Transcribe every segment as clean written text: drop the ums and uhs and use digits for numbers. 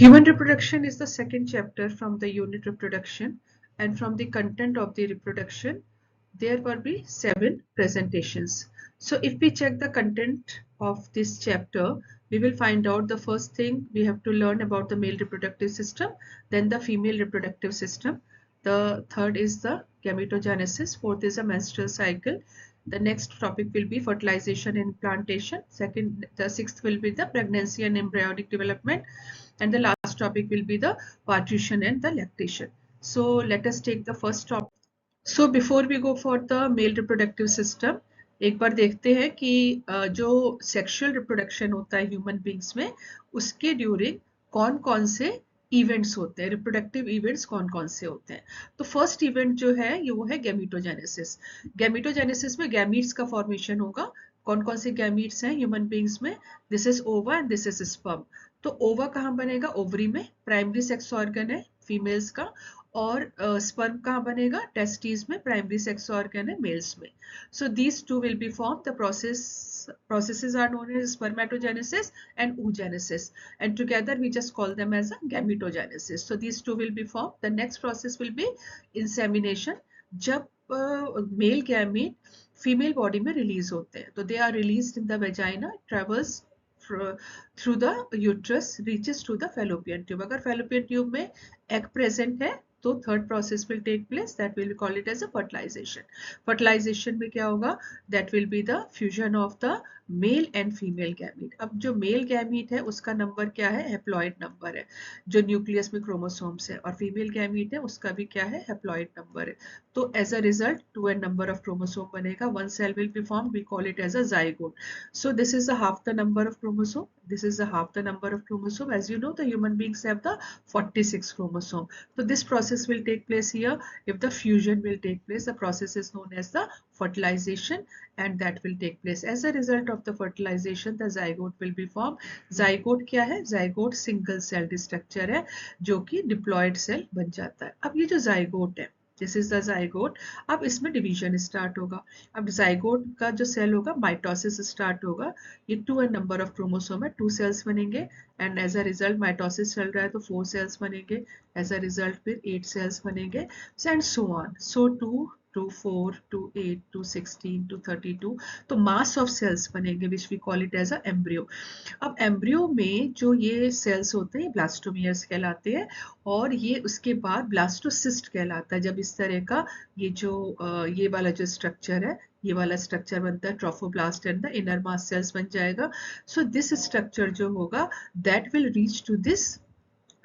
Human reproduction is the second chapter from the unit reproduction, and from the content of the reproduction there will be 7 presentations. So if we check the content of this chapter, we will find out the first thing we have to learn about the male reproductive system, then the female reproductive system, the third is the gametogenesis, fourth is a menstrual cycle, the next topic will be fertilization and implantation, the sixth will be the pregnancy and embryonic development, and the last topic will be the partition and the lactation. So let us take the first topic. So before we go for the male reproductive system, एक बार देखते हैं कि जो sexual reproduction होता है human beings में उसके during कौन कौन से इवेंट्स होते हैं, रिप्रोडक्टिव इवेंट्स कौन कौन से होते हैं. तो फर्स्ट इवेंट जो है ये वो है गैमीटोजेनेसिस. गैमीटोजेनेसिस में गैमीट्स का फॉर्मेशन होगा. कौन कौन से गैमीट्स हैं ह्यूमन बींग्स में? दिस इज ओवा एंड दिस इज स्पर्म. तो ओवा कहाँ बनेगा? ओवरी में. प्राइमरी सेक्स ऑर्गन है फीमेल्स का. और स्पर्म कहाँ बनेगा? टेस्टिस में. प्राइमरी सेक्स ऑर्गन है मेल्स में. So these two will be form. The processes are known as spermatogenesis and oogenesis, and together we just call them as a gametogenesis. So these two will be formed. The next process will be insemination. जब male gamete female body में release होते हैं तो they are released in the vagina, travels through the uterus, reaches to the fallopian tube. अगर fallopian tube में egg present है तो third process will take place, that will call it as a fertilization. fertilization में क्या होगा? That will be the fusion of the male and female gamete. अब जो male gamete है उसका नंबर क्या है? हैप्लॉइड नंबर है जो न्यूक्लियस में क्रोमोसोम्स है, और फीमेल गैमीट है उसका भी क्या है? हैप्लॉइड नंबर है. तो as a result 2 n number of chromosome बनेगा. One cell will be form, we call it as a zygote. So this is a half the number of chromosome. This is a half the number of chromosome. As you know, the human beings have the 46 chromosome. So this process will take place here. If the fusion will take place, the process is known as the fertilization, and that will take place. As a result of the fertilization, the zygote will be formed. Zygote क्या है? Zygote single celled structure है जो कि diploid cell बन जाता है. अब ये जो zygote है, दिस इज द जाइगोट. अब इसमें डिवीजन स्टार्ट होगा. अब जाइगोट का जो सेल होगा माइटोसिस स्टार्ट होगा. ये 2 एन नंबर ऑफ क्रोमोसोम है, 2 सेल्स बनेंगे, and as a result mitosis चल रहा है तो 4 सेल्स बनेंगे. एज अ रिजल्ट फिर 8 सेल्स बनेंगे, and so on. So 2 to 4 to 8 to 16 to 32. तो मास ऑफ सेल्स बनेंगे which we call it as a embryo. अब एम्ब्रियो में जो ये सेल्स होते हैं ब्लास्टोमियर्स कहलाते हैं, और ये उसके बाद ब्लास्टोसिस्ट कहलाता है. जब इस तरह का ये जो ये वाला जो स्ट्रक्चर है, ये वाला स्ट्रक्चर बनता है trophoblast and the inner mass cells बन जाएगा. सो दिस स्ट्रक्चर जो होगा that will reach to this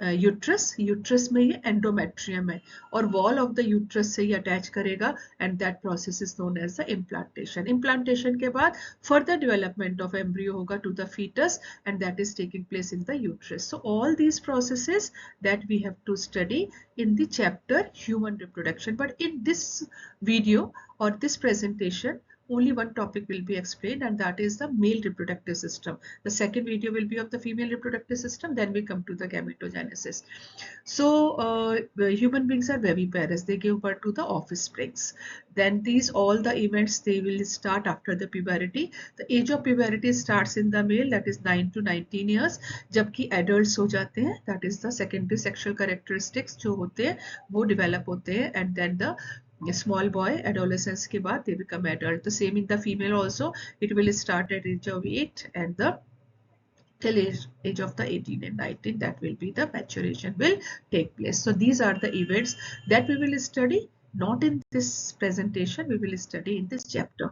uterus में ये एंडोमेट्रियम है और वॉल ऑफ द यूट्रस से ये अटैच करेगा, and that process is known as the implantation. Implantation के बाद फर्दर डेवलपमेंट ऑफ एम्ब्रियो होगा to the foetus, and that is taking place in the uterus. So all these processes that we have to study in the chapter human reproduction, but in this video or this presentation only one topic will be explained, and that is the male reproductive system. The second video will be of the female reproductive system, then we come to the gametogenesis. So human beings are viviparous, they give birth to the offsprings. Then these all the events they will start after the puberty. The age of puberty starts in the male, that is 9 to 19 years, जबकि adults हो जाते हैं, that is the secondary sexual characteristics जो होते हैं वो develop होते हैं, and then the small boy adolescence के बाद they become adult. The same in the female also, it will start at age of 8 and the till age of the 18 and 19, that will be the maturation will take place. So these are the events that we will study, not in this presentation, we will study in this chapter.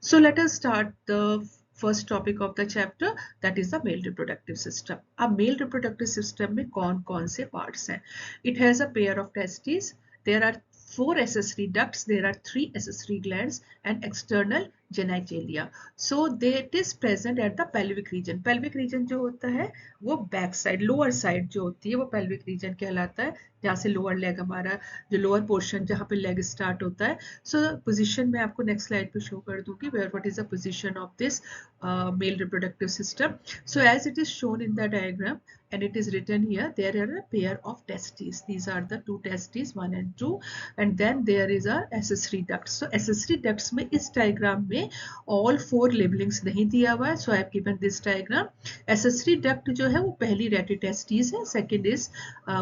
So let us start the first topic of the chapter, that is the male reproductive system. अब male reproductive system में कौन कौन से parts हैं? It has a pair of testes, there are 4 accessory ducts, there are 3 accessory glands and external genitalia. So that is present at the pelvic region. Pelvic region जो होता है वो back side, lower side जो होती है वो pelvic region कहलाता है, जहाँ से lower leg हमारा जो lower portion जहाँ पे leg start होता है. So position मैं आपको next slide पे show कर दूँगी what is the position of this male reproductive system. So as it is shown in the diagram, and it is written here there are a pair of testes. These are the two testes, 1 and 2, and then there is a accessory duct. So accessory ducts में इस diagram में all 4 labelings नहीं दिया हुआ है, so I have given this diagram. accessory duct जो है वो पहली retitestes है, second is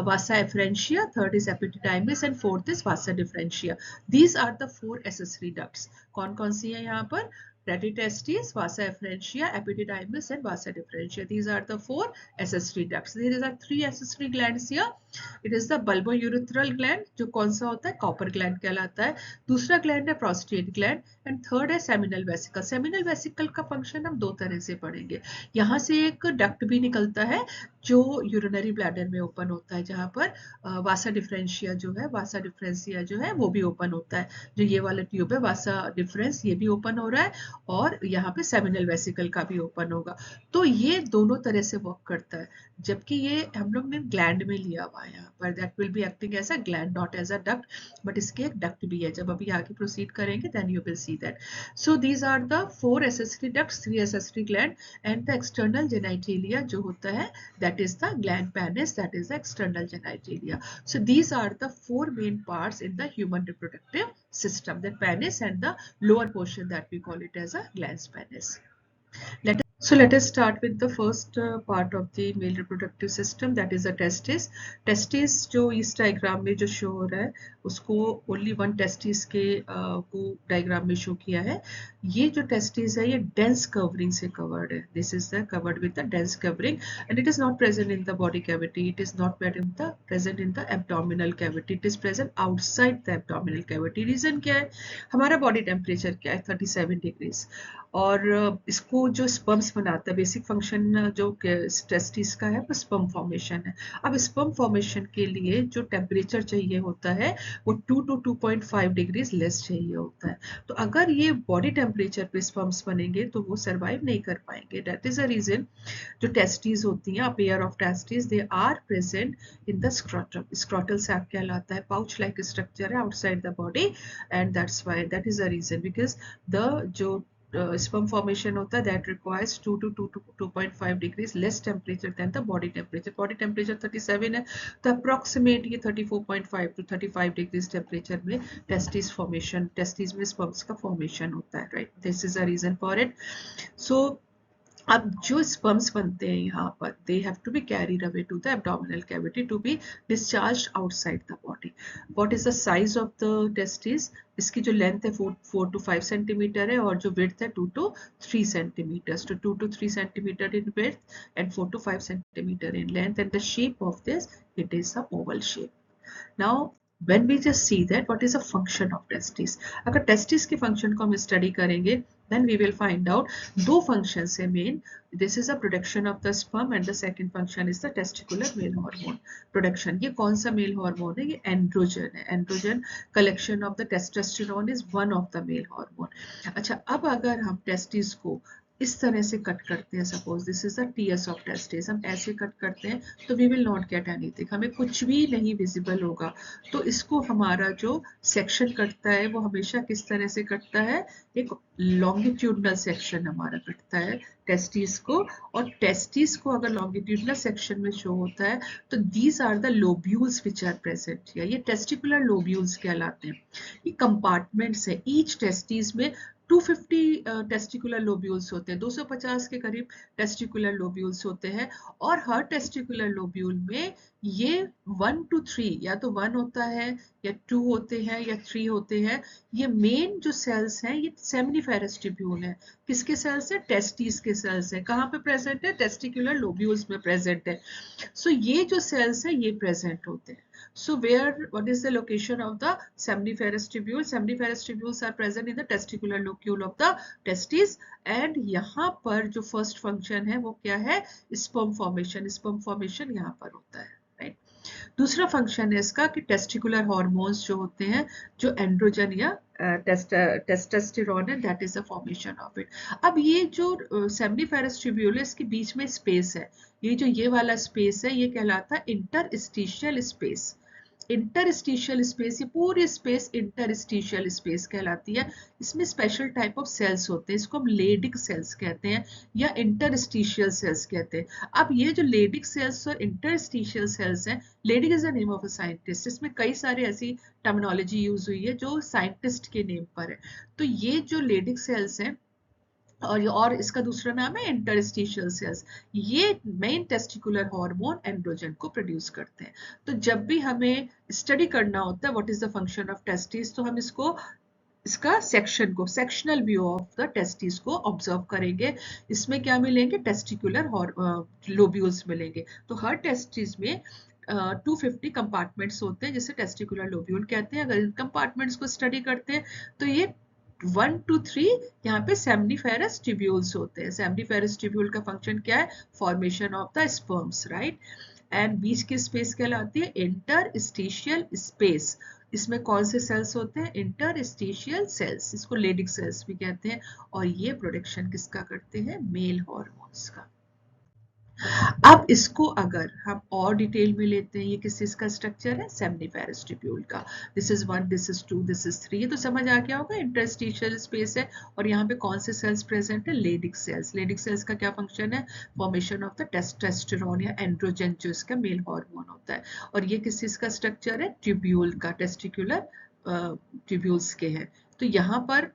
vasa efferentia, third is epididymis and fourth is vasa differentia. These are the 4 accessory ducts. कौन कौन सी है यहाँ पर? Retitestes, vasa efferentia, epididymis and vasa differentia. These are the 4 accessory ducts. There are 3 accessory glands here. It is the bulbourethral gland, जो कौन सा होता है? Copper gland कहलाता है. दूसरा gland है prostate gland and third है seminal vesicle. Seminal vesicle का function हम दो तरह से पढ़ेंगे. यहाँ से एक duct भी निकलता है जो urinary bladder में open होता है, जहाँ पर vasa differentia जो है, vasa differentia जो है वो भी open होता है. जो ये वाला ट्यूब है vasa differens, ये भी open हो रहा है और यहाँ पे सेमिनल वेसिकल का भी ओपन होगा. तो ये दोनों तरह से वर्क करता है, जबकि ये हम लोग ने ग्लैंड में लिया हुआ है यहाँ पर. That will be acting as a gland, not as a duct, but इसके एक डक्ट भी है. जब अभी आगे प्रोसीड करेंगे then you will see that. So these are the 4 accessory ducts, 3 accessory gland and the external genitalia जो होता है that is the gland penis, that is the external genitalia. So these are the 4 main parts in the human reproductive system, the penis and the lower portion that we call it as a glans penis. Let us start with the first part of the male reproductive system, that is the testis. Testis जो इस diagram में जो show हो रहा है उसको only one testis के को diagram में show किया है. ये जो testis है ये dense covering से covered है. This is the covered with the dense covering and it is not present in the body cavity. It is not present in the abdominal cavity. It is present outside the abdominal cavity. Reason क्या है? हमारा body temperature क्या है? 37 degrees. और इसको जो sperms बनाता है, बेसिक फंक्शन जो टेस्टिस का है वो स्पर्म फॉर्मेशन है. अब स्पर्म फॉर्मेशन के लिए जो टेम्परेचर चाहिए होता है वो 2 to 2.5 डिग्रीज लेस चाहिए होता है. तो अगर ये बॉडी टेम्परेचर पे स्पर्म्स बनेंगे तो वो सर्वाइव नहीं कर पाएंगे. दैट इज अ रीजन जो टेस्टिस होती हैं, pair of testis, they are present in the scrotum. Scrotal sac कहलाता है, पाउच लाइक स्ट्रक्चर है outside the body and that's why, that is a reason because the जो sperm formation होता है that requires 2 to 2.5 degrees less temperature than the body temperature. Body temperature 37 है तो approximate ये 34.5 to 35 degrees temperature में testis formation, testis में sperms का formation होता है, right? This is a reason for it. So अब जो स्पर्म्स बनते हैं यहाँ पर they have to be carried away to the abdominal cavity to be discharged outside the body. What is the size of the testis? इसकी जो length है 4 to 5 centimetre है और जो विड्थ है 2 to 3 सेंटीमीटर. तो 2 to 3 centimetre in width and 4 to 5 centimetre in length, and the shape of this, it is a oval shape. Now when we just see that what is a function of testis, अगर testis के function को हम study करेंगे then we will find out दो functions है main. This is a production of the sperm and the second function is the testicular male hormone production. ये कौन सा male hormone है? ये androgen है. Androgen collection of the testosterone is one of the male hormone. अच्छा, अब अगर हम testis को इस तरह से कट करते हैं, suppose this is the TS of testis, हम ऐसे कट करते हैं तो we will not get anything, हमें कुछ भी नहीं विजिबल होगा. तो इसको हमारा जो सेक्शन कटता है वो हमेशा किस तरह से कटता है? एक लॉन्गिट्यूडनल सेक्शन हमारा कटता है टेस्टिस को. और टेस्टिस को अगर लॉन्गिट्यूडनल सेक्शन में शो होता है तो these are the lobules which are present here. ये टेस्टिकुलर लोब्यूल्स कहलाते हैं. ये कंपार्टमेंट्स है. ईच टेस्टिस में 250 टेस्टिकुलर लोब्यूल्स होते हैं, 250 के करीब टेस्टिकुलर लोब्यूल्स होते हैं. और हर टेस्टिकुलर लोब्यूल में ये 1 to 3 या तो 1 होता है या 2 होते हैं या 3 होते हैं. ये मेन जो सेल्स हैं ये सेमिनिफेरस ट्यूब्यूल है. किसके सेल्स है? टेस्टिस के सेल्स है. कहाँ पे प्रेजेंट है? टेस्टिकुलर लोब्यूल्स में प्रेजेंट है. सो ये जो सेल्स है ये प्रेजेंट होते हैं. So what is the location of the seminiferous tubule? Seminiferous tubules are present in the testicular locule of the testis. And यहाँ पर जो first function है वो क्या है? Sperm formation. Sperm formation यहाँ पर होता है, right? दूसरा फंक्शन है इसका कि टेस्टिकुलर हार्मोन्स जो होते हैं, जो एंड्रोजन या टेस्टोस्टेरोन है, that is the formation of it. अब ये जो सेमिनिफेरस ट्यूब्यूल है इसके बीच में स्पेस है. ये वाला स्पेस है ये कहलाता है इंटरस्टिशियल स्पेस. इंटरस्टिशियल स्पेस, ये पूरी स्पेस इंटरस्टिशियल स्पेस कहलाती है। इसमें स्पेशल टाइप ऑफ सेल्स होते हैं, इसको हम लेडिक सेल्स कहते हैं या इंटरस्टिशियल सेल्स कहते हैं। अब ये जो लेडिक सेल्स और इंटरस्टिशियल सेल्स हैं, Leydig is the name of a scientist, इसमें कई सारे ऐसी टर्मिनोलॉजी यूज हुई है जो साइंटिस्ट के नेम पर है। तो ये जो लेडिक सेल्स हैं और इसका दूसरा नाम है इंटरस्टिशियल सेल्स, ये मेन टेस्टिकुलर हार्मोन एंड्रोजन को प्रोड्यूस करते हैं। तो जब भी हमें स्टडी करना होता है what is the function of testis, तो हम इसका sectional view of the testis को ऑब्जर्व करेंगे। इसमें क्या मिलेंगे, टेस्टिकुलर लोब्यूल्स मिलेंगे। तो हर टेस्टिस में 250 कंपार्टमेंट्स होते हैं जिसे टेस्टिकुलर लोब्यूल कहते हैं। अगर इन कंपार्टमेंट्स को स्टडी करते हैं तो ये 1 to 3 यहाँ पे सेमनीफेरस ट्यूब्यूल्स होते हैं। सेमनीफेरस ट्यूब्यूल का फंक्शन क्या है, formation of the sperms, right. And बीच की स्पेस कहलाती है इंटरस्टिशियल स्पेस। इसमें कौन से सेल्स होते हैं, इंटरस्टिशियल सेल्स, इसको लेडिक सेल्स भी कहते हैं। और ये प्रोडक्शन किसका करते हैं, मेल हार्मोन्स का। अब इसको अगर हम और डिटेल में लेते हैं, ये किस चीज का स्ट्रक्चर है, सेमनीफेरस ट्यूब्यूल का। This is 1, this is 2, this is 3, ये तो समझ आ गया होगा, इंटरस्टिशियल स्पेस है। और यहाँ पे कौन से सेल्स प्रेजेंट है, लेडिक सेल्स। लेडिक सेल्स का क्या फंक्शन है, फॉर्मेशन ऑफ द टेस्टोस्टेरोन या एंड्रोजन जो इसका मेल हार्मोन होता है। और ये किस चीज का स्ट्रक्चर है, ट्यूब्यूल का, टेस्टिकुलर ट्यूब्यूल्स के हैं। तो यहाँ पर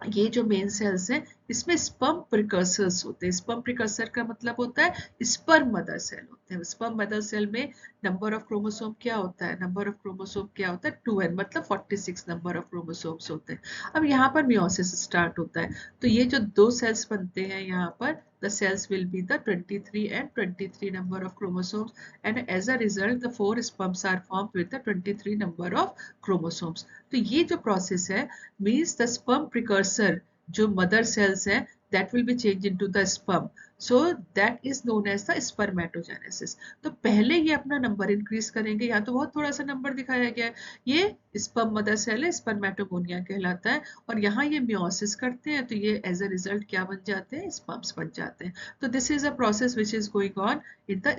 ये जो मेन सेल्स हैं इसमें स्पर्म प्रिकर्सर्स होते हैं। स्पर्म प्रिकर्सर का मतलब होता है स्पर्म मदर सेल होते हैं। स्पर्म मदर सेल में नंबर ऑफ क्रोमोसोम क्या होता है, नंबर ऑफ क्रोमोसोम क्या होता है, 2n, मतलब 46 नंबर ऑफ क्रोमोसोम्स होते हैं। अब यहाँ पर मियोसिस स्टार्ट होता है। तो ये जो दो सेल्स बनते हैं यहाँ पर, the cells will be the 23 and 23 number of chromosomes, and as a result the 4 sperms are formed with the 23 number of chromosomes. तो ये जो process है means the sperm precursor जो mother cells है that will be changed into the sperm, so that is known as the spermatogenesis. तो पहले ये अपना नंबर इंक्रीज करेंगे, यहाँ तो बहुत थोड़ा सा नंबर दिखाया गया है, ये स्पर्म मदर सेल है, स्पर्मेटोगोनिया कहलाता है। और यहाँ ये मियोसिस करते हैं तो ये एज अ रिजल्ट क्या बन जाते हैं, स्पर्म्स बन जाते हैं। तो this is a process which is going on in the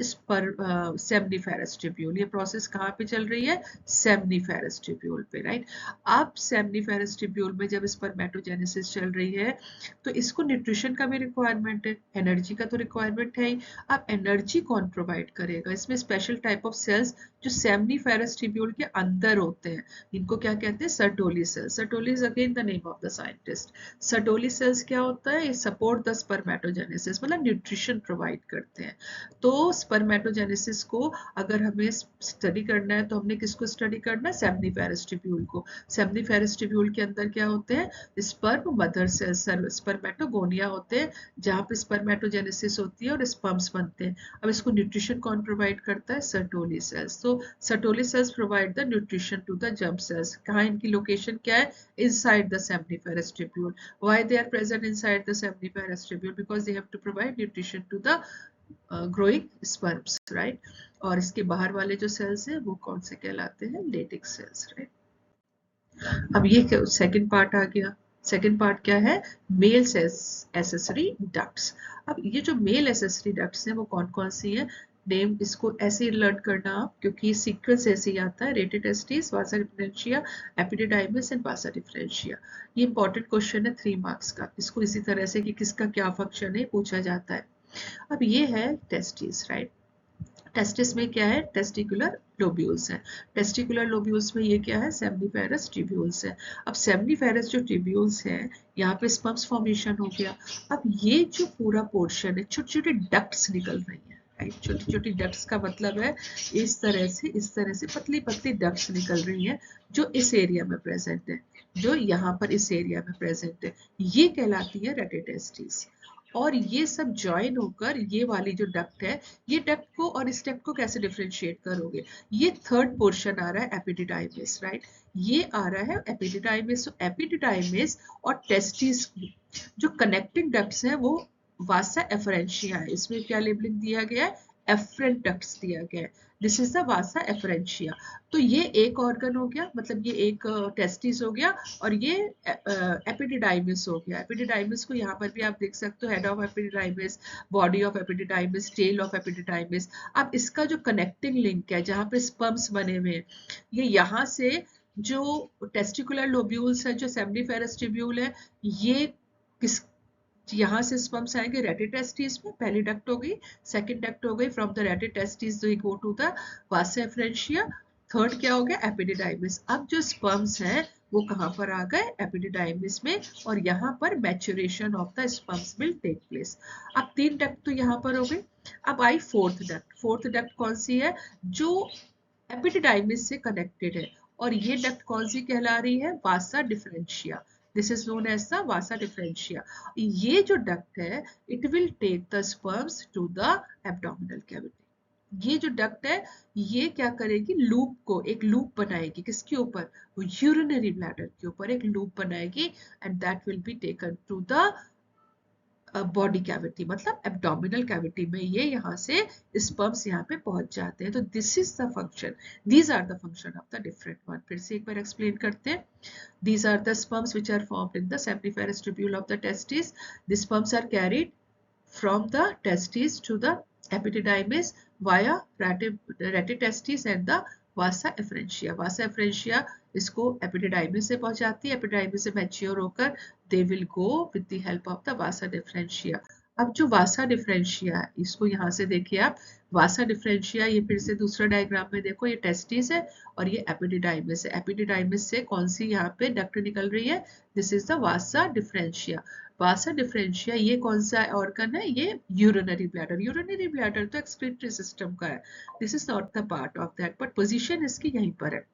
seminiferous tubule. ये प्रोसेस कहाँ पे चल रही है, सेमनीफेरस ट्यूब्यूल पे, राइट। अब सेमनीफेरस ट्यूब्यूल में जब स्पर्मेटोजेनेसिस चल रही है तो इसको न्यूट्रिशन का भी रिक्वायरमेंट है, एनर्जी का तो रिक्वायरमेंट है ही। अब एनर्जी कौन प्रोवाइड करेगा, इसमें स्पेशल टाइप ऑफ सेल्स जो सेमनीफेरस ट्यूब्यूल के अंदर होते हैं, इनको क्या कहते हैं, Sertoli cells. Sertoli is again the name of the scientist. Sertoli cells क्या होता है, ये सपोर्ट द स्पर्मेटोजेनेसिस, मतलब न्यूट्रिशन प्रोवाइड करते हैं। तो स्पर्मेटोजेनेसिस को अगर हमें स्टडी करना है तो हमने किसको स्टडी करना है, सेमनीफेरस ट्यूब्यूल को। सेमनीफेरस ट्यूब्यूल के अंदर क्या होते हैं, स्पर्म मदर सेल्स, स्पर्मेटोगोनिया होते हैं जहाँ पे स्पर्मेटोजेनेसिस होती है और स्पर्म्स बनते हैं। अब इसको न्यूट्रिशन कौन प्रोवाइड करता है, सर्टोली सेल्स। तो Sertoli cells provide the nutrition to the germ cells. कहाँ इनकी लोकेशन क्या है, inside the seminiferous tubule. Why they are present inside the seminiferous tubule, because they have to provide nutrition to the growing sperms, right. और इसके बाहर वाले जो sales हैं वो कौन से कहलाते हैं, लेटिक सेल्स, राइट। अब ये सेकंड पार्ट आ गया। सेकंड पार्ट क्या है, मेल एसेसरी डक्ट्स। अब ये जो मेल एसेसरी डक्ट्स हैं वो कौन कौन सी हैं, नेम इसको ऐसे ही लर्न करना आप, क्योंकि सीक्वेंस ऐसे ही आता है, rated testis, Vasa differentia, epididymis and Vasa differentia. ये इंपॉर्टेंट क्वेश्चन है 3 मार्क्स का। इसको इसी तरह से कि किसका क्या फंक्शन है पूछा जाता है। अब ये है टेस्टिस, राइट। टेस्टिस में क्या है, टेस्टिकुलर लोब्यूल्स हैं। टेस्टिकुलर लोब्यूल्स में ये क्या है, सेमनीफेरस ट्यूब्यूल्स है। अब सेमनीफेरस जो ट्यूब्यूल्स हैं यहाँ पे स्पर्म्स फॉर्मेशन हो गया। अब ये जो पूरा पोर्शन है, छोटी छोटी डक्ट्स निकल रही है, राइट। छोटी छोटी डक्ट्स का मतलब है इस तरह से पतली पतली डक्ट्स निकल रही हैं जो इस एरिया में प्रेजेंट है, जो यहाँ पर इस एरिया में प्रेजेंट है, ये कहलाती है रेटिटेस्टिस। और ये सब ज्वाइन होकर ये वाली जो डक्ट है, ये डक्ट को और इस डक्ट को कैसे डिफरेंशिएट करोगे, ये थर्ड पोर्शन आ रहा है एपिडिडाइमिस, राइट। ये आ रहा है एपिडिडाइमिस। तो एपिडिडाइमिस और टेस्टिस जो कनेक्टिंग डक्ट्स हैं वो वासा एफरेंशिया है। इसमें क्या लेबलिंग दिया गया है, एफरेंट डक्ट्स दिया गया है, this is the vasa efferentia. तो ये एक ऑर्गन हो गया, मतलब ये एक टेस्टिस हो गया, और ये एपिडिडाइमिस हो गया। एपिडिडाइमिस को यहाँ पर भी आप देख सकते हो, head of epididymis, body of epididymis, tail of epididymis. अब इसका जो कनेक्टिंग लिंक है जहाँ पे स्पर्म्स बने हुए हैं, ये यहाँ से जो टेस्टिकुलर लोब्यूल्स है, जो सेमिनिफेरस ट्यूब्यूल है, ये किस यहाँ से स्पर्म्स आएंगे रेटिटेस्टिस में, पहली डक्ट हो गई, सेकंड डक्ट हो गई, from the rete testis they go to the vasa efferentia, third क्या हो गया एपिडिडाइमिस। अब जो स्पर्म्स हैं वो कहाँ पर आ गए एपिडिडाइमिस में, और यहाँ पर maturation of the sperms will take place. अब 3 डक्ट तो यहाँ पर हो गई। अब I fourth duct. Fourth duct कौन सी है, जो एपिडिडाइमिस से कनेक्टेड है, और ये डक्ट कौन सी कहला रही है, vasa differentia. This is known as the vasa differentia. ये जो डक्ट है it will take the sperms to the abdominal cavity. ये जो डक्ट है ये क्या करेगी, लूप को, एक लूप बनाएगी, किसके ऊपर, यूरिनरी ब्लैडर के ऊपर एक लूप बनाएगी, and that will be taken to the body cavity, मतलब एब्डोमिनल कैविटी में ये यहाँ से स्पर्म्स यहाँ पे पहुंच जाते हैं। तो this is the function, these are the function of the different one. फिर से एक बार एक्सप्लेन करते हैं। These are the sperms which are formed in the seminiferous tubule of the testis. The sperms are carried from the testis to the epididymis via retitestis and the vasa efferentia. Vasa efferentia इसको epididymis से पहुंचाती है, epididymis से mature होकर they will go with the help of the vasa differentia. अब जो वासा differentia है इसको यहाँ से देखिए आप, वासा डिफरेंशिया, ये फिर से दूसरा डायग्राम में देखो, ये टेस्टिस है और ये एपिडिडाइमिस है। एपिडिडाइमिस से कौन सी यहाँ पे डक्ट निकल रही है, this is the vasa differentia. Vasa differentia ये कौन सा ऑर्गन है, ये यूरिनरी ब्लैडर। यूरिनरी ब्लैडर तो एक्सक्रीटरी सिस्टम का है, this is not the part of that, but position इसकी यहीं पर है,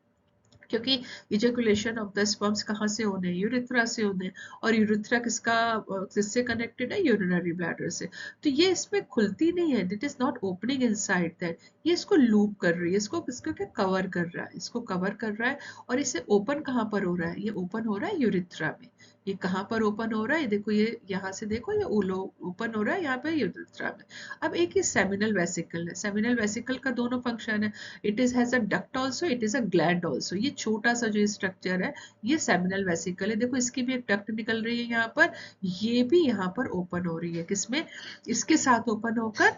क्योंकि इजैकुलेशन ऑफ द स्पर्म्स कहाँ से होने हैं, यूरिथ्रा से होने हैं, और यूरिथ्रा किससे कनेक्टेड है, यूरिनरी ब्लैडर से। तो ये इसमें खुलती नहीं है, it is not opening inside that, ये इसको लूप कर रही है, इसको किसको क्या कवर कर रहा है, इसको कवर कर रहा है। और इसे ओपन कहाँ पर हो रहा है, ये ओपन हो रहा है यूरिथ्रा में। ये कहाँ पर ओपन हो रहा है, देखो ये यहाँ से देखो, ये ओपन हो रहा है यहाँ पे यूरिथ्रा में। अब एक ही सेमिनल वेसिकल है, सेमिनल वेसिकल का दोनों फंक्शन है, it is has a duct also, it is a gland also. ये छोटा सा जो स्ट्रक्चर है ये सेमिनल वेसिकल है, देखो इसकी भी एक डक्ट निकल रही है यहाँ पर, ये भी यहाँ पर ओपन हो रही है, किसमें, इसके साथ ओपन होकर,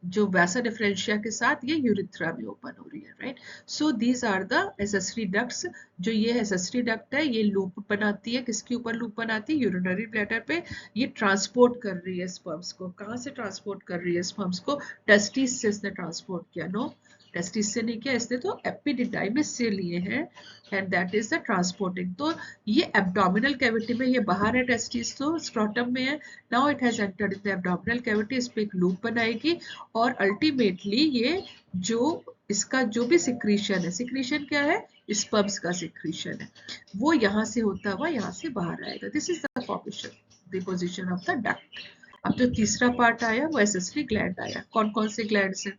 जो वासा डिफरेंशिया के साथ ये यूरिथ्रा में ओपन हो रही है, right. So these are the accessory ducts. जो ये एसेसरी डक्ट है ये लूप बनाती है, किसके ऊपर लूप बनाती है, यूरिनरी ब्लैडर पे। ये ट्रांसपोर्ट कर रही है स्पर्म्स को, कहाँ से ट्रांसपोर्ट कर रही है स्पर्म्स को, टेस्टिस से इसने ट्रांसपोर्ट किया, नो टेस्टिस से नहीं किया इसने, तो एपिडिडाइमिस से लिए हैं, and that is the transporting. तो ये एब्डोमिनल कैविटी में, ये बाहर है टेस्टिस, तो स्क्रोटम में है, now it has entered in the abdominal cavity, इस पे एक लूप बनाएगी, और अल्टीमेटली ये जो इसका जो भी सिक्रीशन है, सिक्रीशन क्या है, स्पर्म्स का सिक्रीशन है, वो यहाँ से होता हुआ यहाँ से बाहर आएगा। This is the formation, the position of the duct. अब जो तीसरा पार्ट आया वो एसेसरी ग्लैंड आया। कौन कौन से ग्लैंड्स हैं,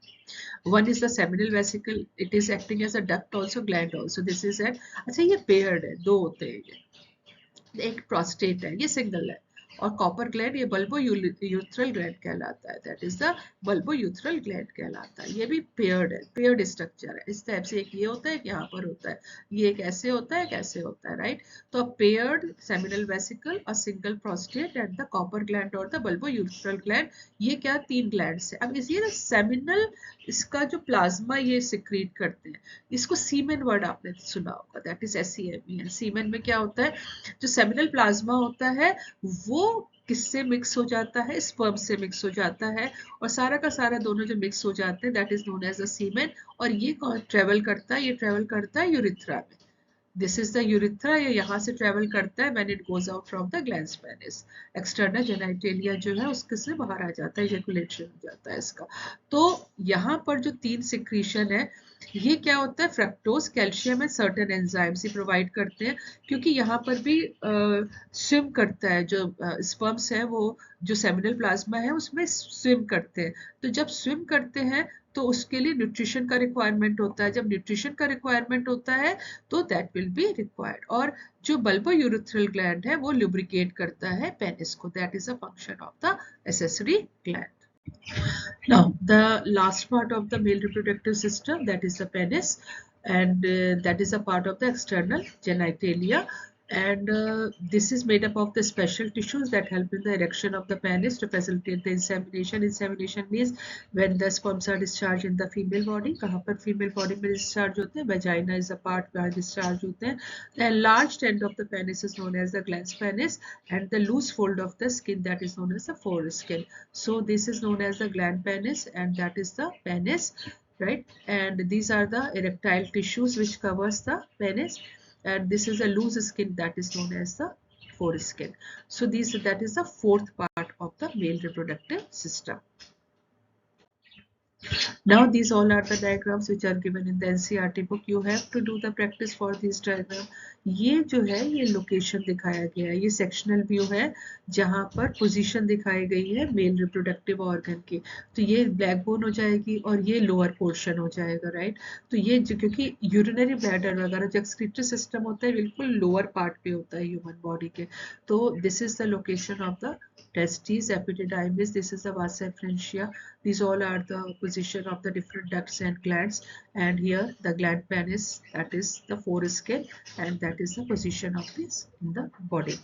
one is the seminal vesicle, it is acting as a duct also, gland also, this is at, अच्छा ये पेयर्ड है, दो होते हैं ये, एक प्रोस्टेट है, ये सिंगल है, और कॉपर ग्लैंड ये बल्बो यूथ्रल ग्लैंड कहलाता है, that is the bulbo urethral gland कहलाता है। ये भी पेयर्ड है, पेयर्ड स्ट्रक्चर है, इस टाइप से एक ये होता है, एक यहाँ पर होता है, ये एक ऐसे होता है, एक ऐसे होता है, राइट। तो पेयर्ड सेमिनल वेसिकल और single prostate and the copper gland और द बल्बो यूथ्रल ग्लैंड, ये क्या तीन ग्लैंड्स है। अब इसी सेमिनल, इसका जो प्लाज्मा ये सिक्रीट करते हैं, इसको सीमेन वर्ड आपने सुना होगा, दैट इज SEME है। सीमेन में क्या होता है, जो सेमिनल प्लाज्मा होता है वो किससे मिक्स हो जाता है, स्पर्म से मिक्स हो जाता है, और सारा का सारा दोनों जो मिक्स हो जाते हैं that is known as the semen. और ये कौन ट्रेवल करता है, ये ट्रेवल करता है यूरिथ्रा में, दिस इज द यूरिथ्रा, ये यहाँ से ट्रेवल करता है when it goes out from the glands penis, external genitalia जो है उसके से बाहर आ जाता है, इजैकुलेशन हो जाता है इसका। तो यहाँ पर जो तीन सिक्रीशन है, ये क्या होता है, fructose, calcium and certain enzymes he provide करते हैं, क्योंकि यहाँ पर भी स्विम करता है, जो स्पर्म्स है वो जो सेमिनल प्लाज्मा है उसमें स्विम करते हैं। तो जब स्विम करते हैं तो उसके लिए न्यूट्रिशन का रिक्वायरमेंट होता है, जब न्यूट्रिशन का रिक्वायरमेंट होता है तो दैट विल बी रिक्वायर्ड। और जो बल्बो यूरिथ्रल ग्लैंड है वो लुब्रिकेट करता है पेनिस को, that is a function of the accessory gland. Now, the last part of the male reproductive system, that is the penis, and that is a part of the external genitalia. And this is made up of the special tissues that help in the erection of the penis to facilitate the insemination. Insemination means when the sperms are discharged in the female body. कहाँ पर female body में discharge होते हैं? Vagina is a part where discharge होते हैं. The enlarged end of the penis is known as the glans penis, and the loose fold of the skin, that is known as the foreskin. So this is known as the gland penis, and that is the penis, right? And these are the erectile tissues which covers the penis, and this is a loose skin that is known as the foreskin. So that is the fourth part of the male reproductive system. Now these all are the diagrams which are given in the NCERT book. You have to do the practice for these diagram. ये जो है ये location दिखाया गया है, ये sectional view है जहां पर पोजीशन दिखाई गई है मेल रिप्रोडक्टिव ऑर्गन की. तो ये बैकबोन हो जाएगी और ये लोअर पोर्शन हो जाएगा, राइट. तो ये क्योंकि यूरिनरी ब्लैडर वगैरह जो एक्सक्रीटरी सिस्टम होता है बिल्कुल लोअर पार्ट पे होता है ह्यूमन बॉडी के. तो this is the location of the testes, epididymis, this is the vasa efferentia. These all are the position of the different ducts and glands, and here the gland penis, that is the foreskin, and that is the position of this in the body.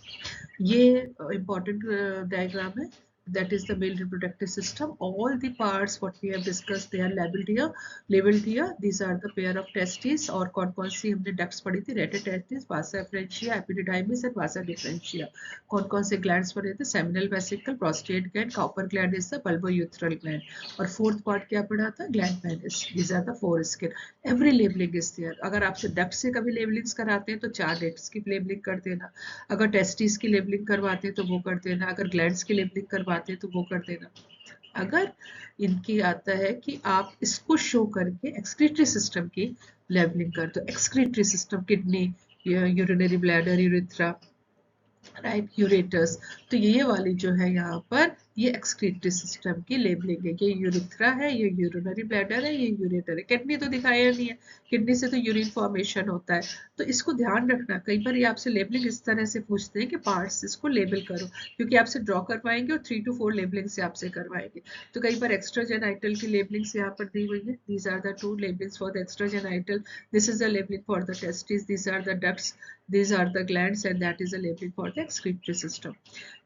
ये important diagram है. That is the male reproductive system. All the parts what we have discussed, they are labeled here. These are the pair of testes. और कौन सी हमने ducts पढ़ी थी? Rete testis, vasa efferentia, epididymis and vasa differentia. कौन से glands पढ़े थे? Seminal vesicle, prostate gland, Cowper gland is the bulbourethral gland. और fourth part क्या पढ़ा था? Gland penis. These are the foreskin. Every labeling is there. अगर आपसे duct से कभी labelings कराते हैं तो 4 ducts की labeling कर देना. अगर testes की labeling करवाते हैं तो वो कर देना. अगर glands की labeling करवाते हैं तो वो कर देना. अगर इनकी आता है कि आप इसको शो करके एक्सक्रीटरी सिस्टम की लेबलिंग कर दो. Excretory system, kidney, urinary bladder, urethra, right, ureters. तो ये वाली जो है यहाँ पर ये एक्सक्रीटरी सिस्टम की लेबलिंग है. ये यूरिथ्रा है, ये यूरिनरी ब्लैडर है, ये यूरेटर है. किडनी तो दिखाया नहीं है, किडनी से तो यूरिन फॉर्मेशन होता है. तो इसको ध्यान रखना. कई बार ये आपसे लेबलिंग इस तरह से पूछते हैं कि पार्ट्स इसको लेबल करो, क्योंकि आपसे ड्रॉ करवाएंगे और 3 to 4 लेबलिंग से आपसे करवाएंगे. तो कई बार एक्स्ट्राजेनाइटल की लेबलिंग्स यहाँ पर दी हुई है. These are the 2 labellings for the extragenital. This is the labelling for the testis. These are the ducts, these are the glands, and that is a labeling for the excretory system.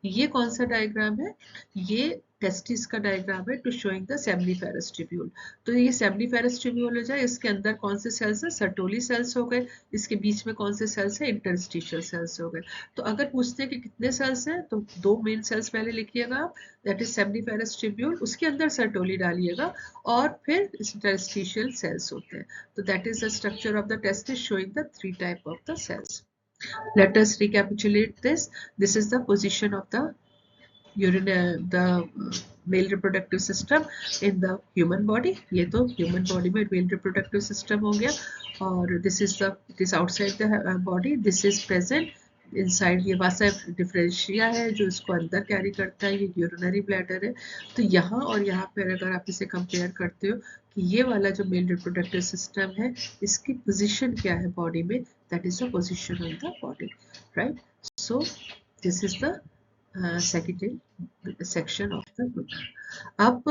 ये कौन सा diagram है? ये testis का diagram है to showing the seminiferous tubule. तो ये seminiferous tubule हो जाए, इसके अंदर कौन से सेल्स है? सर्टोली सेल्स हो गए. इसके बीच में कौन से सेल्स है? इंटरस्टिशियल सेल्स हो गए. तो अगर पूछते हैं कि कितने सेल्स हैं तो 2 मेन सेल्स पहले लिखिएगा आप, दैट इज सेमिनिफेरस ट्यूब्यूल. उसके अंदर सर्टोली डालिएगा और फिर इंटरस्टिशियल सेल्स होते हैं. तो that is the structure of the testis showing the 3 type of the cells. Let us recapitulate this. This is the position of the male reproductive system in the human body. ये तो human body में male reproductive system हो गया. और this is outside the body. This is present inside. ये vasa differentia है जो इसको अंदर कैरी करता है. ये यूरिनरी ब्लैडर है. तो यहाँ और यहाँ पर अगर आप इसे कंपेयर करते हो कि ये वाला जो मेल रिप्रोडक्टिव सिस्टम है इसकी पोजीशन क्या है बॉडी में, that is the position of the body, right. So this is the second section of the book. अब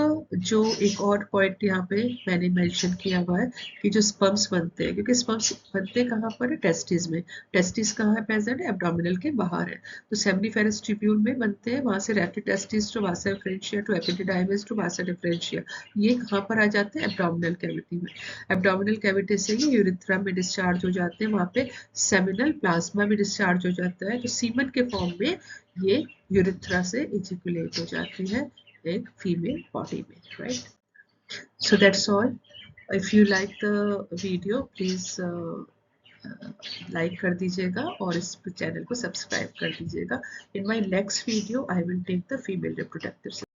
जो एक और पॉइंट यहाँ पे मैंने मेंशन किया हुआ है कि जो स्पर्म्स बनते हैं, क्योंकि स्पर्म्स बनते कहाँ पर है? टेस्टिस में. टेस्टिस कहाँ है? प्रेजेंट है, एब्डोमिनल के बाहर है. तो सेमिनिफेरस ट्यूब्यूल में बनते हैं, वहां से rete testis to vasa efferentia to epididymis to vasa differentia. ये कहाँ पर आ जाते हैं? एब्डोमिनल कैविटी में. एब्डोमिनल कैविटी से ये यूरिथ्रा में डिस्चार्ज हो जाते हैं. वहां पे सेमिनल प्लाज्मा भी डिस्चार्ज हो जाता है. तो सीमन के फॉर्म में ये यूरिथ्रा से इजैकुलेट हो जाती है एक फीमेल बॉडी में, right. So that's all. If you like the video please like कर दीजिएगा और इस चैनल को सब्सक्राइब कर दीजिएगा. In my next video I will take the female reproductive